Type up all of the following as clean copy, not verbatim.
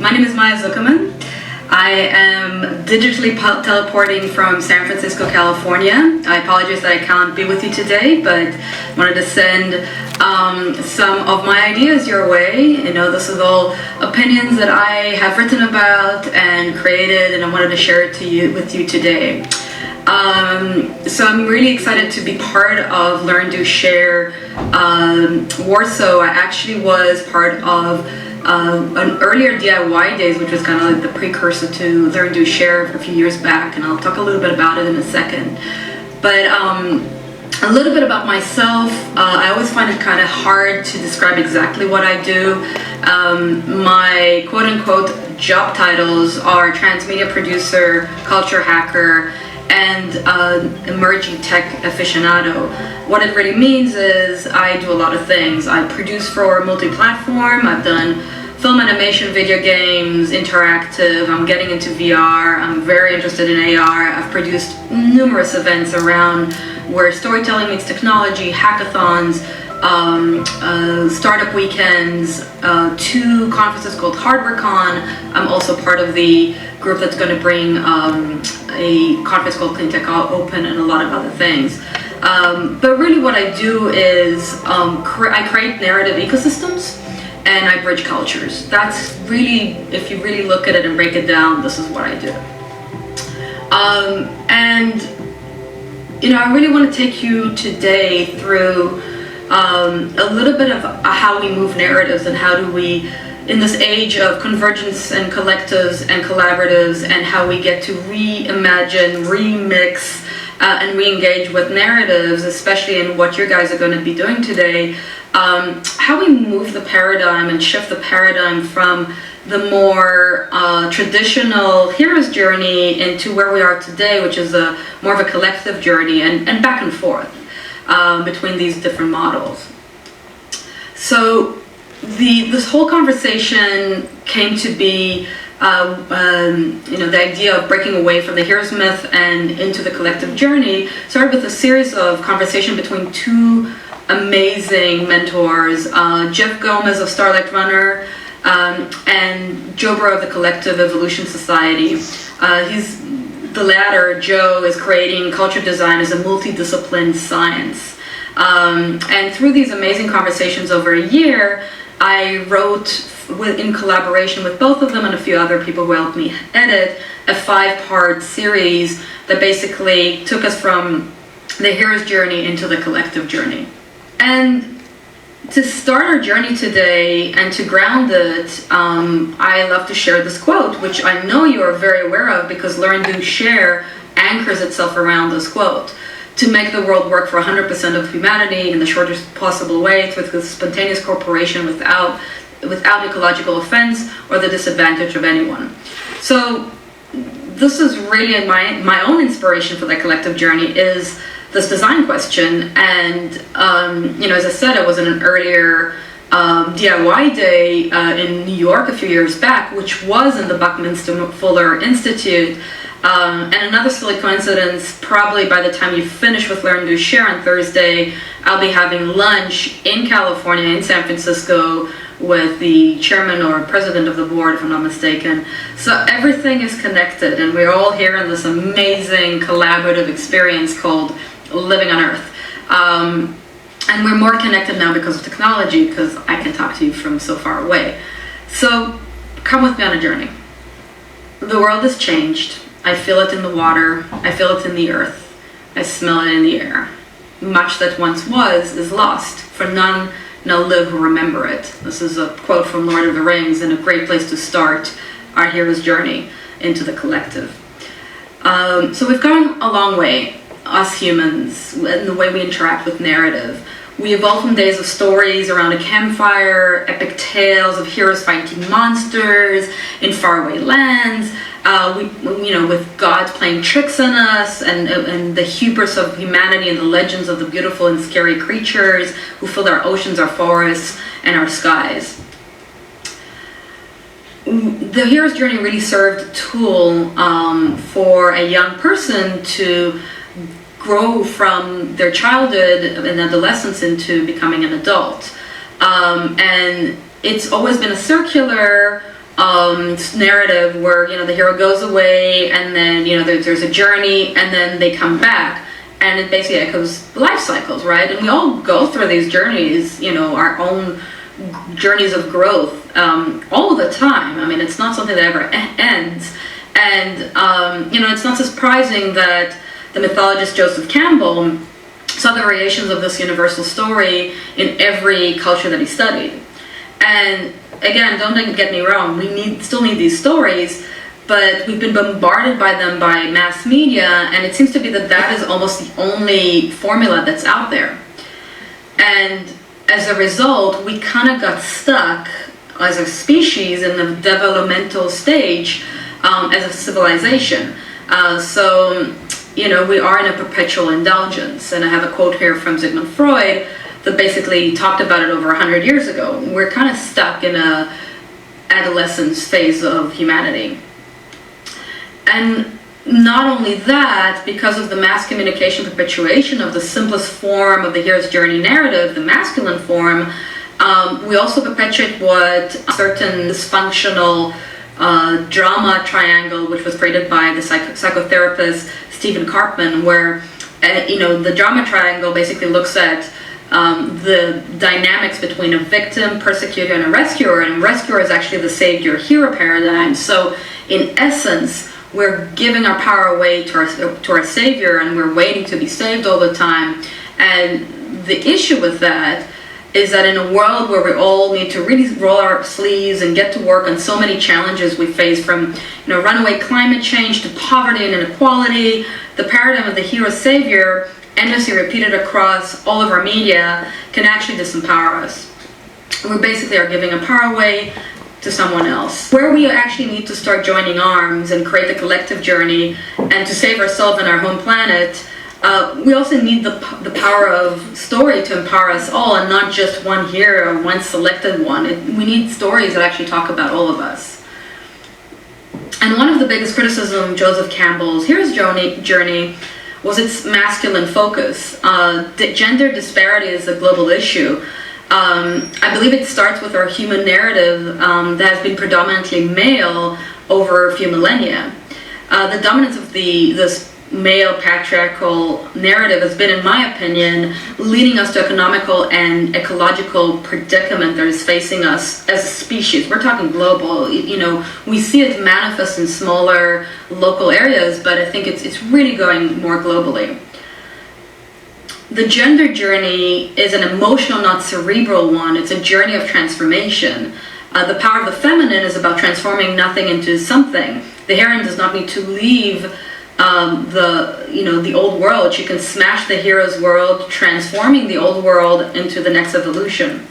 My name is Zuckerman. I am digitally teleporting from San Francisco, California. I apologize that I can't be with you today, but wanted to send some of my ideas your way. You know, this is all opinions that I have written about and created, and I wanted to share it with you today. So I'm really excited to be part of Learn, Do, Share Warsawa. I actually was part of an earlier DIY days, which was kind of like the precursor to Learn, Do, Share a few years back, and I'll talk a little bit about it in a second. But a little bit about myself. I always find it kind of hard to describe exactly what I do. My quote-unquote job titles are transmedia producer, culture hacker, and emerging tech aficionado. What it really means is I do a lot of things. I produce for multi-platform. I've done film, animation, video games, interactive. I'm getting into VR. I'm very interested in AR. I've produced numerous events around where storytelling meets technology, hackathons, startup weekends, 2 conferences called HardwareCon. I'm also part of the group that's going to bring a conference called Clean Tech Open and a lot of other things. But really what I do is I create narrative ecosystems and I bridge cultures. That's really, if you really look at it and break it down, this is what I do. And you know, I really want to take you today through a little bit of how we move narratives and how do we, in this age of convergence and collectives and collaboratives, and how we get to reimagine, remix, and re-engage with narratives, especially in what you guys are going to be doing today, how we move the paradigm and shift the paradigm from the more traditional hero's journey into where we are today, which is more of a collective journey, and back and forth between these different models. So this whole conversation came to be, you know, the idea of breaking away from the hero's myth and into the collective journey started with a series of conversation between 2 amazing mentors, Jeff Gomez of Starlight Runner, and Joe Bro of the Collective Evolution Society. The latter, Joe, is creating culture design as a multidisciplined science. And through these amazing conversations over a year, I wrote, in collaboration with both of them and a few other people who helped me edit, a 5-part series that basically took us from the hero's journey into the collective journey. And to start our journey today and to ground it, I love to share this quote, which I know you are very aware of because Learn, Do, Share anchors itself around this quote. To make the world work for 100% of humanity in the shortest possible way through the spontaneous cooperation without ecological offense or the disadvantage of anyone. So this is really my own inspiration for the collective journey is this design question. And you know, as I said, I was in an earlier DIY day in New York a few years back, which was in the Buckminster Fuller Institute. And another silly coincidence, probably by the time you finish with Learn, Do, Share on Thursday, I'll be having lunch in California, in San Francisco, with the chairman or president of the board, if I'm not mistaken. So everything is connected, and we're all here in this amazing collaborative experience called living on Earth. And we're more connected now because of technology, because I can talk to you from so far away. So come with me on a journey. The world has changed. I feel it in the water. I feel it in the earth. I smell it in the air. Much that once was is lost, for none now live who remember it. This is a quote from Lord of the Rings, and a great place to start our hero's journey into the collective. So we've gone a long way, us humans, in the way we interact with narrative. We evolved from days of stories around a campfire, epic tales of heroes fighting monsters in faraway lands, you know, with gods playing tricks on us, and the hubris of humanity and the legends of the beautiful and scary creatures who filled our oceans, our forests, and our skies. The hero's journey really served a tool for a young person to grow from their childhood and adolescence into becoming an adult. And it's always been a circular narrative where, you know, the hero goes away and then, you know, there's a journey and then they come back, and it basically echoes life cycles, right? And we all go through these journeys, you know, our own journeys of growth all the time. I mean, it's not something that ever ends. And, you know, it's not surprising that the mythologist Joseph Campbell saw the variations of this universal story in every culture that he studied. And again, don't get me wrong, we still need these stories, but we've been bombarded by them by mass media, and it seems to be that is almost the only formula that's out there. And as a result, we kind of got stuck as a species in the developmental stage as a civilization. So, you know, we are in a perpetual indulgence. And I have a quote here from Sigmund Freud that basically talked about it over 100 years ago. We're kind of stuck in a adolescence phase of humanity. And not only that, because of the mass communication perpetuation of the simplest form of the hero's journey narrative, the masculine form, we also perpetuate what certain dysfunctional drama triangle, which was created by the psychotherapist Stephen Karpman, where you know, the drama triangle basically looks at the dynamics between a victim, persecutor, and a rescuer, and rescuer is actually the savior-hero paradigm. So in essence, we're giving our power away to our savior, and we're waiting to be saved all the time. And the issue with that is that in a world where we all need to really roll our sleeves and get to work on so many challenges we face, from, you know, runaway climate change to poverty and inequality, the paradigm of the hero-savior, endlessly repeated across all of our media, can actually disempower us. We basically are giving our power away to someone else. Where we actually need to start joining arms and create a collective journey and to save ourselves and our home planet, we also need the power of story to empower us all, and not just one hero or one selected one. We need stories that actually talk about all of us. And one of the biggest criticisms of Joseph Campbell's hero's journey was its masculine focus. Gender disparity is a global issue. I believe it starts with our human narrative that has been predominantly male over a few millennia. The dominance of this male patriarchal narrative has been, in my opinion, leading us to economical and ecological predicament that is facing us as a species. We're talking global. You know, we see it manifest in smaller local areas, but I think it's really going more globally. The gender journey is an emotional, not cerebral one. It's a journey of transformation. The power of the feminine is about transforming nothing into something. The heroine does not need to leave the old world. She can smash the hero's world, transforming the old world into the next evolution.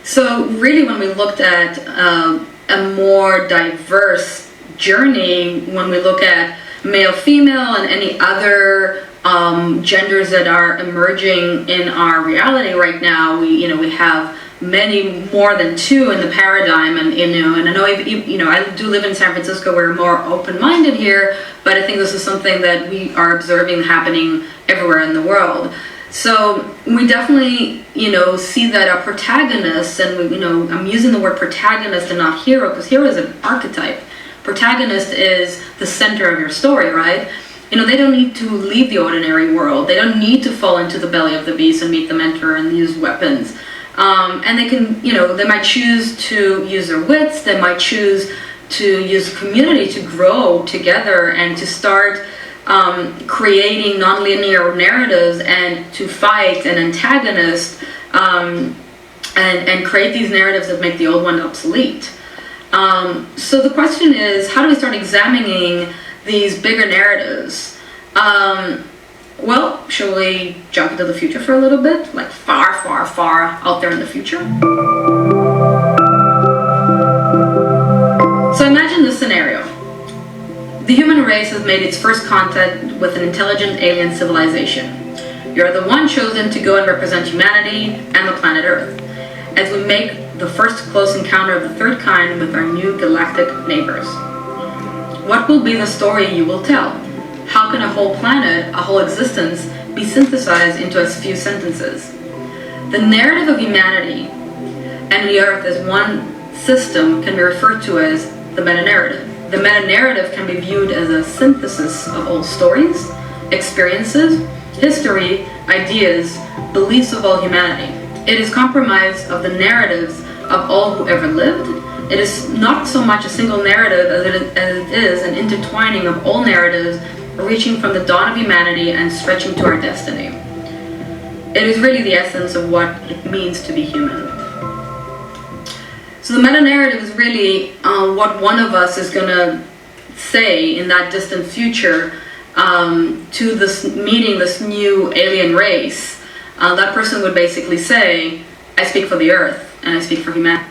So really, when we looked at a more diverse journey, when we look at male, female, and any other genders that are emerging in our reality right now, we have many more than two in the paradigm, and I know I do live in San Francisco. We're more open-minded here, but I think this is something that we are observing happening everywhere in the world. So we definitely see that our protagonists, and I'm using the word protagonist and not hero, because hero is an archetype. Protagonist is the center of your story, right? They don't need to leave the ordinary world. They don't need to fall into the belly of the beast and meet the mentor and use weapons. And they can, they might choose to use their wits. They might choose to use community to grow together and to start creating nonlinear narratives and to fight an antagonist and create these narratives that make the old one obsolete. So the question is, how do we start examining these bigger narratives? Well, shall we jump into the future for a little bit? Like far, far, far out there in the future? So imagine this scenario. The human race has made its first contact with an intelligent alien civilization. You're the one chosen to go and represent humanity and the planet Earth, as we make the first close encounter of the third kind with our new galactic neighbors. What will be the story you will tell? How can a whole planet, a whole existence, be synthesized into as few sentences? The narrative of humanity and the Earth as one system can be referred to as the meta-narrative. The meta-narrative can be viewed as a synthesis of all stories, experiences, history, ideas, beliefs of all humanity. It is comprised of the narratives of all who ever lived. It is not so much a single narrative as it is an intertwining of all narratives reaching from the dawn of humanity and stretching to our destiny. It is really the essence of what it means to be human. So the meta-narrative is really what one of us is going to say in that distant future to this meeting this new alien race. That person would basically say, I speak for the earth and I speak for humanity.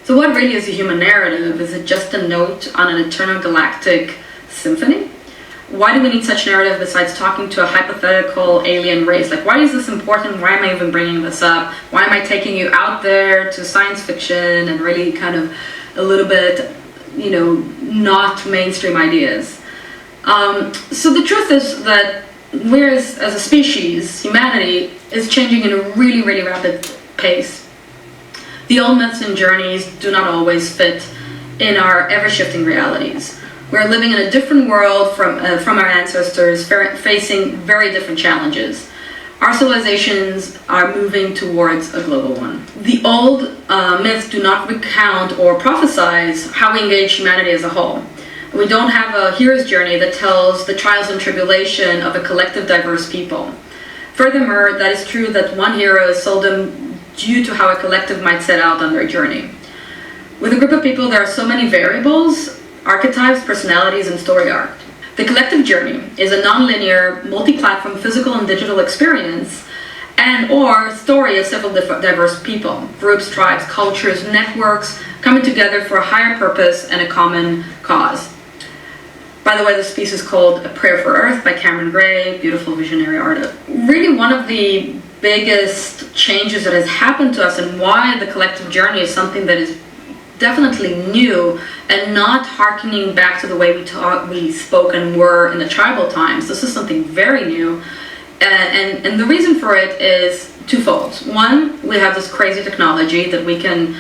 So what really is a human narrative? Is it just a note on an eternal galactic symphony? Why do we need such narrative besides talking to a hypothetical alien race? Like, why is this important? Why am I even bringing this up? Why am I taking you out there to science fiction and really kind of a little bit, not mainstream ideas? So the truth is that whereas as a species, humanity is changing in a really, really rapid pace. The old myths and journeys do not always fit in our ever-shifting realities. We're living in a different world from our ancestors, facing very different challenges. Our civilizations are moving towards a global one. The old myths do not recount or prophesize how we engage humanity as a whole. We don't have a hero's journey that tells the trials and tribulation of a collective diverse people. Furthermore, that is true that one hero is seldom due to how a collective might set out on their journey. With a group of people, there are so many variables, archetypes, personalities, and story arc. The collective journey is a non-linear, multi-platform physical and digital experience and or story of several diverse people, groups, tribes, cultures, networks, coming together for a higher purpose and a common cause. By the way, this piece is called A Prayer for Earth by Cameron Gray, beautiful visionary artist. Really one of the biggest changes that has happened to us and why the collective journey is something that is definitely new and not hearkening back to the way we spoke and were in the tribal times. This is something very new. And the reason for it is twofold. One, we have this crazy technology that we can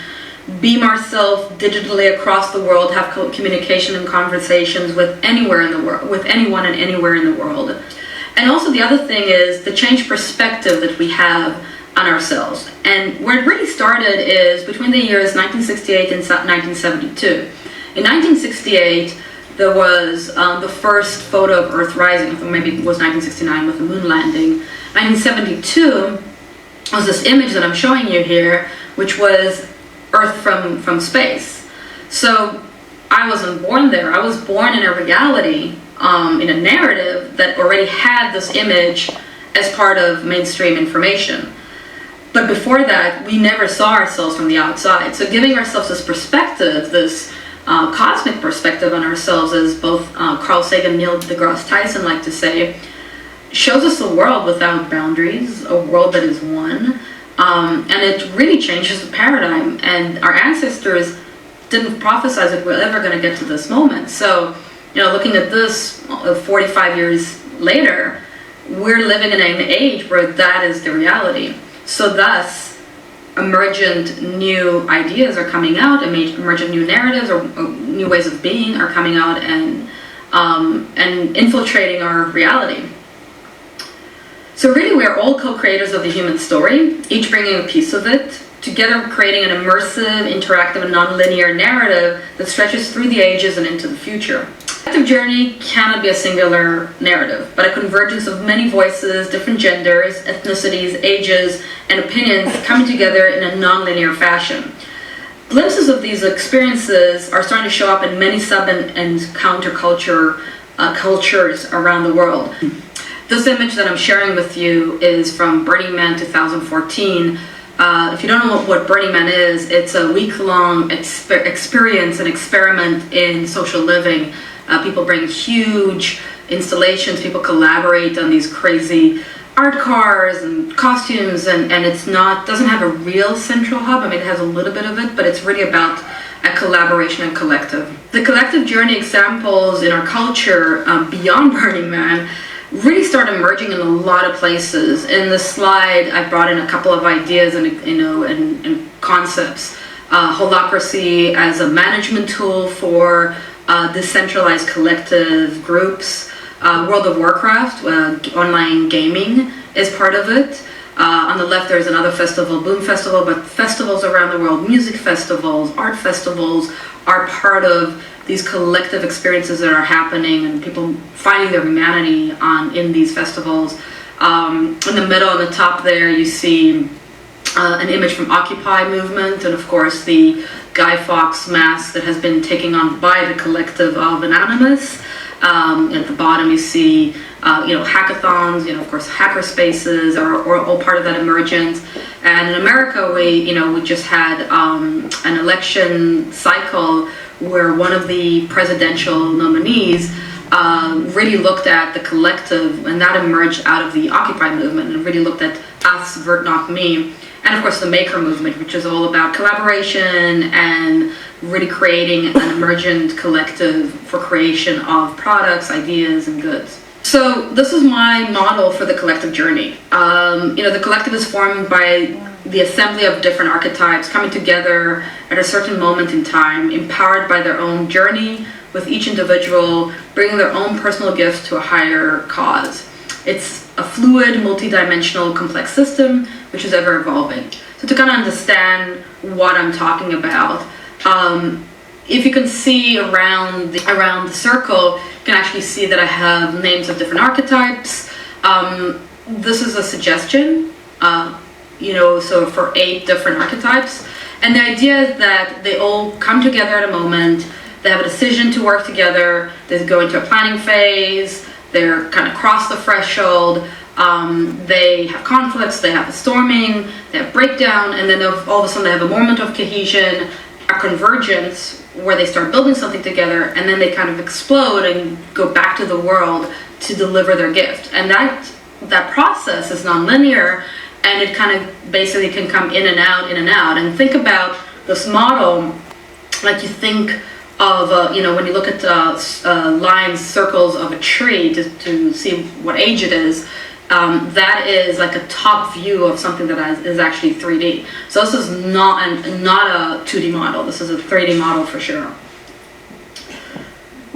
beam ourselves digitally across the world, have communication and conversations with anywhere in the world, with anyone and anywhere in the world. And also the other thing is the changed perspective that we have on ourselves. And where it really started is between the years 1968 and 1972. In 1968, there was the first photo of Earth rising, or maybe it was 1969 with the moon landing. 1972 was this image that I'm showing you here, which was Earth from space. So I wasn't born there. I was born in a reality, in a narrative that already had this image as part of mainstream information. But before that, we never saw ourselves from the outside. So giving ourselves this perspective, this cosmic perspective on ourselves, as both Carl Sagan and Neil deGrasse Tyson like to say, shows us a world without boundaries, a world that is one. And it really changes the paradigm. And our ancestors didn't prophesy that we're ever going to get to this moment. So, looking at this 45 years later, we're living in an age where that is the reality. So thus, emergent new ideas are coming out, emergent new narratives or new ways of being are coming out and infiltrating our reality. So really, we are all co-creators of the human story, each bringing a piece of it, together creating an immersive, interactive, and non-linear narrative that stretches through the ages and into the future. The collective journey cannot be a singular narrative, but a convergence of many voices, different genders, ethnicities, ages, and opinions coming together in a non-linear fashion. Glimpses of these experiences are starting to show up in many sub and counterculture cultures around the world. This image that I'm sharing with you is from Burning Man 2014. If you don't know what Burning Man is, it's a week-long experience and experiment in social living. People bring huge installations, people collaborate on these crazy art cars and costumes, and doesn't have a real central hub. I mean, it has a little bit of it, but it's really about a collaboration and collective. The collective journey examples in our culture beyond Burning Man really start emerging in a lot of places. In this slide, I brought in a couple of ideas and concepts. holacracy as a management tool for decentralized collective groups. World of Warcraft, online gaming, is part of it. On the left there's another festival, Boom Festival, but festivals around the world, music festivals, art festivals are part of these collective experiences that are happening, and people finding their humanity in these festivals. In the middle, on the top there, you see an image from Occupy movement, and of course the Guy Fawkes mask that has been taken on by the collective of Anonymous. At the bottom you see hackathons, of course hacker spaces are all part of that emergence. And in America we just had an election cycle where one of the presidential nominees really looked at the collective, and that emerged out of the Occupy movement, and really looked at us, Vert, not me. And of course the Maker movement, which is all about collaboration and really creating an emergent collective for creation of products, ideas, and goods. So this is my model for the collective journey. The collective is formed by the assembly of different archetypes coming together at a certain moment in time, empowered by their own journey, with each individual bringing their own personal gifts to a higher cause. It's a fluid, multi-dimensional, complex system which is ever evolving. So to kind of understand what I'm talking about, if you can see around the circle, you can actually see that I have names of different archetypes. This is a suggestion, so for 8 different archetypes. And the idea is that they all come together at a moment, they have a decision to work together, they go into a planning phase, they're kind of cross the threshold, they have conflicts, they have a storming, they have breakdown, and then all of a sudden they have a moment of cohesion, a convergence where they start building something together, and then they kind of explode and go back to the world to deliver their gift. And that process is non-linear, and it kind of basically can come in and out, in and out. And think about this model like you think of, when you look at lines, circles of a tree to see what age it is, that is like a top view of something that is actually 3D. So this is not a 2D model, this is a 3D model for sure.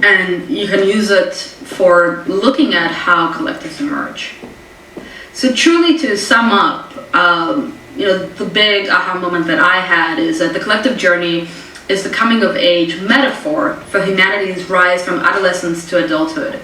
And you can use it for looking at how collectives emerge. So truly, to sum up, the big aha moment that I had is that the collective journey is the coming of age metaphor for humanity's rise from adolescence to adulthood.